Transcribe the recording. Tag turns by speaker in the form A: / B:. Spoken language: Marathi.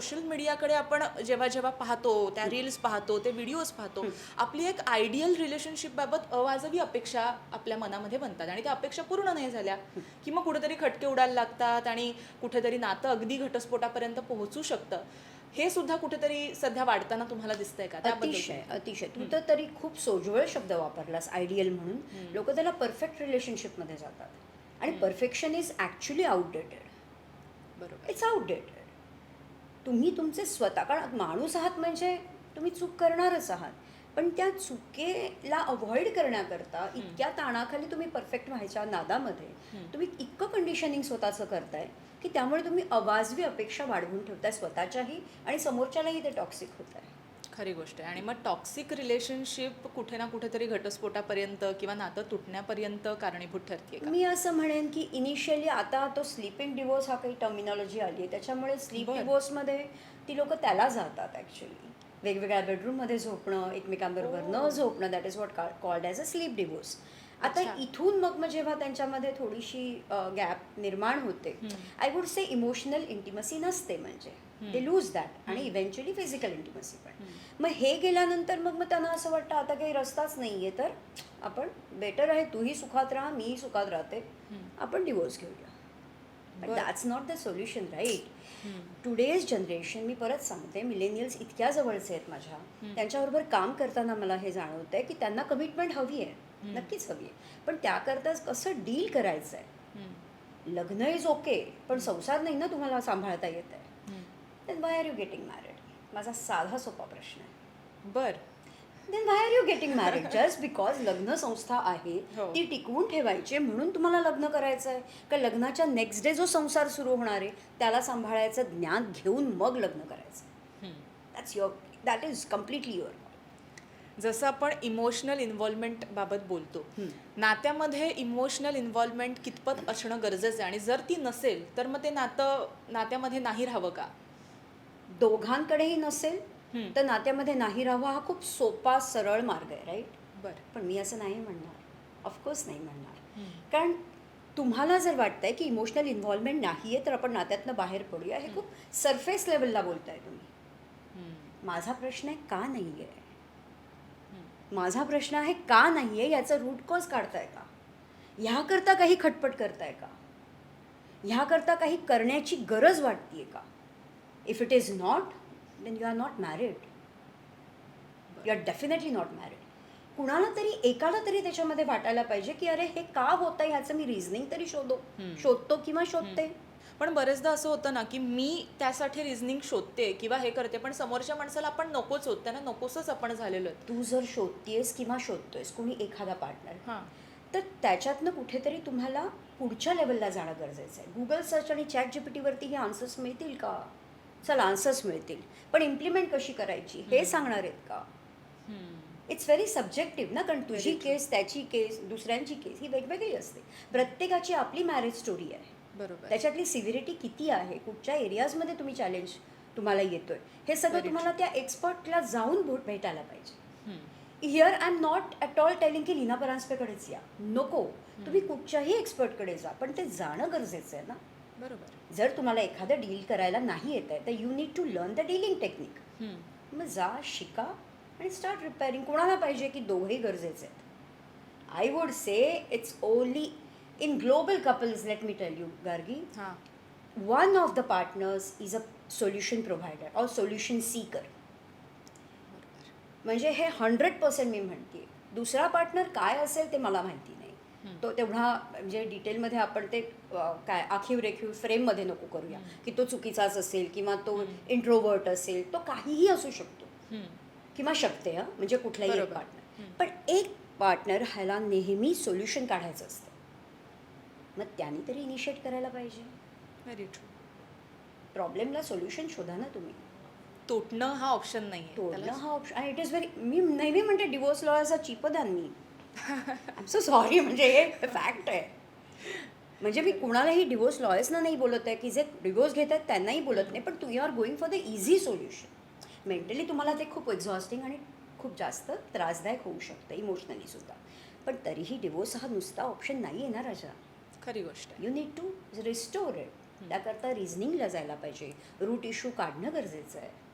A: सोशल मीडियाकडे आपण जेव्हा जेव्हा पाहतो, त्या रील्स पाहतो, ते व्हिडिओज पाहतो, आपली एक आयडियल रिलेशनशिपबाबत अवाजवी अपेक्षा आपल्या मनामध्ये बनतात आणि त्या अपेक्षा पूर्ण नाही झाल्या की मग कुठेतरी खटके उडायला लागतात आणि कुठेतरी नातं अगदी घटस्फोटापर्यंत पोहोचू शकतं. हे सुद्धा कुठेतरी सध्या वाढताना तुम्हाला दिसतंय का? त्याबद्दल
B: अतिशय अतिशय तू तर तरी खूप सोज्वळ शब्द वापरलास, आयडियल म्हणून. लोक त्याला परफेक्ट रिलेशनशिपमध्ये जातात आणि परफेक्शन इज ॲक्च्युली आउटडेटेड.
A: बरोबर.
B: It's outdated. तुम्ही तुमचे स्वतः, कारण माणूस आहात म्हणजे तुम्ही चूक करणारच आहात, पण त्या चुकीला अवॉइड करण्याकरता इतक्या ताणाखाली तुम्ही परफेक्ट व्हायच्या नादामध्ये तुम्ही इतकं कंडिशनिंग स्वतःचं करताय की त्यामुळे तुम्ही अवाजवी अपेक्षा वाढवून ठेवताय स्वतःच्याही आणि समोरच्यालाही ते टॉक्सिक होत आहे.
A: खरी गोष्ट आहे. आणि मग टॉक्सिक रिलेशनशिप कुठे ना कुठेतरी घटस्फोटापर्यंत किंवा नातं तुटण्यापर्यंत कारणीभूत ठरते का?
B: मी असं म्हणेन की इनिशियली आता तो स्लीपिंग डिवोर्स हा काही टर्मिनॉलॉजी आली आहे, त्याच्यामुळे स्लीप
A: बरं.
B: डिवोर्समध्ये ती लोक त्याला जातात ॲक्च्युली. वेगवेगळ्या बेडरूममध्ये झोपणं, एकमेकांबरोबर न झोपणं, that is what called as a slip divorce. आता
A: अच्छा.
B: इथून मग जेव्हा त्यांच्यामध्ये थोडीशी गॅप निर्माण होते, I would say emotional intimacy नसते, म्हणजे दे लूज दॅट, आणि इव्हेंच्युअली फिजिकल इंटिमसी पण. मग हे गेल्यानंतर मग त्यांना असं वाटतं आता काही रस्ताच नाही आहे, तर आपण बेटर आहे, तूही सुखात राहा, मीही सुखात राहते, आपण डिवोर्स घेऊया. But that's not the solution, right? Today's generation, मी परत सांगते, मिलेनियल्स इतक्या जवळचे आहेत माझ्या, त्यांच्याबरोबर काम करताना मला हे जाणवतं आहे की त्यांना कमिटमेंट हवी आहे, नक्कीच हवी आहे, पण त्याकरताच कसं डील करायचं आहे. लग्न इज ओके, पण संसार नाही ना तुम्हाला सांभाळता येत आहे, then why are you getting married? माझा साधा सोपा प्रश्न आहे.
A: बर.
B: Then why are you getting married? Just because लग्न संस्था आहे
A: हो.
B: ती टिकवून ठेवायची म्हणून तुम्हाला लग्न करायचं आहे का लग्नाच्या नेक्स्ट डे जो संसार सुरू होणार आहे त्याला सांभाळायचं ज्ञान घेऊन मग लग्न करायचं? That is completely your.
A: जसं आपण इमोशनल इन्व्हॉल्वमेंट बाबत बोलतो, नात्यामध्ये इमोशनल इन्व्हॉल्वमेंट कितपत असणं गरजेचं आहे आणि जर ती नसेल तर मग ते नातं नात्यामध्ये नाही राहावं का?
B: दोघांकडेही नसेल तर नात्यामध्ये नाही राहावं हा खूप सोपा सरळ मार्ग आहे, राईट?
A: बरं.
B: पण मी असं नाही म्हणणार, ऑफकोर्स नाही म्हणणार. कारण तुम्हाला जर वाटतंय की इमोशनल इन्व्हॉल्वमेंट नाही आहे तर आपण नात्यातनं बाहेर पडूया, हे खूप सरफेस लेवलला बोलताय तुम्ही. माझा प्रश्न आहे का नाही आहे? माझा प्रश्न आहे का नाही आहे याचं रूट कॉज काढताय का? ह्याकरता काही खटपट करताय का? ह्याकरता काही करण्याची गरज वाटते का? If it is not, then you are not married. You are definitely not married. कुणाला तरी एकाला तरी त्याच्यामध्ये वाटायला पाहिजे की अरे हे का होतं ह्याचं मी रिझनिंग तरी शोधतो किंवा शोधते.
A: पण बरेचदा असं होतं ना की मी त्यासाठी रिझनिंग शोधते किंवा हे करते, पण समोरच्या माणसाला आपण नकोच होत, त्यांना नकोसच आपण झालेलो आहे.
B: तू जर शोधतेस किंवा शोधतोयस कोणी एखादा पार्टनर,
A: हां.
B: तर त्याच्यातनं कुठेतरी तुम्हाला पुढच्या लेवलला जाणं गरजेचं आहे. गुगल सर्च आणि ChatGPTवरती हे आन्सर्स मिळतील का? चला, आन्सर्स मिळतील, पण इम्प्लिमेंट कशी करायची हे सांगणार आहेत का? इट्स व्हेरी सब्जेक्टिव्ह ना, कारण तुझी केस, त्याची केस, दुसऱ्यांची केस ही वेगवेगळी असते. प्रत्येकाची आपली मॅरेज स्टोरी आहे.
A: बरोबर.
B: त्याच्यातली सिव्हिरिटी किती आहे, कुठच्या एरियाजमध्ये तुम्ही चॅलेंज तुम्हाला येतोय, हे सगळं तुम्हाला त्या एक्सपर्टला जाऊन भेटायला पाहिजे. Here I am not at all telling की लीना परांजपेकडेच या, नको, तुम्ही कुठच्याही एक्सपर्टकडे जा, पण ते जाणं गरजेचं आहे ना.
A: बरोबर.
B: जर तुम्हाला एखादं डील करायला नाही येत आहे तर you need to learn the dealing technique. मग जा, शिका आणि स्टार्ट रिपेअरिंग. कोणाला पाहिजे की दोघंही गरजेचे आहेत? I would say it's only in global couples. Let me tell you Gargi,
A: हां.
B: one of the partners is a solution provider or solution seeker. म्हणजे हे 100% मी म्हणते. दुसरा पार्टनर काय असेल ते मला माहिती नाही, तो तेवढा म्हणजे डिटेलमध्ये आपण ते काय आखीव रेखीव फ्रेममध्ये नको करूया की तो चुकीचाच असेल किंवा तो इंट्रोवर्ट असेल, तो काहीही असू शकतो किंवा शकते, म्हणजे कुठलाही एक पार्टनर. पण एक पार्टनर ह्याला नेहमी सोल्युशन काढायचं असतं, मग त्यांनी तरी इनिशिएट करायला पाहिजे.
A: Very true. प्रॉब्लेमला
B: सोल्युशन शोधा ना तुम्ही.
A: तुटणं हा ऑप्शन नाही आहे.
B: तोडणं हा ऑप्शन, आणि इट इज व्हेरी, मी नेहमी म्हणते divorce lawyers are cheaper than me. I am so sorry, म्हणजे हे फॅक्ट आहे. म्हणजे मी कुणालाही डिवोर्स लॉयर्सना नाही बोलत आहे की जे डिवोर्स घेत आहेत त्यांनाही बोलत नाही, पण you are going for the easy solution. Mentally तुम्हाला ते खूप एक्झॉस्टिंग आणि खूप जास्त त्रासदायक होऊ शकतं, इमोशनली सुद्धा. पण तरीही डिवोर्स हा नुसता ऑप्शन नाही आहे ना राजा.
A: खरी गोष्ट आहे.
B: You need to restore it. त्याकरता रिझनिंगला जायला पाहिजे, रूट इश्यू काढणं गरजेचं आहे.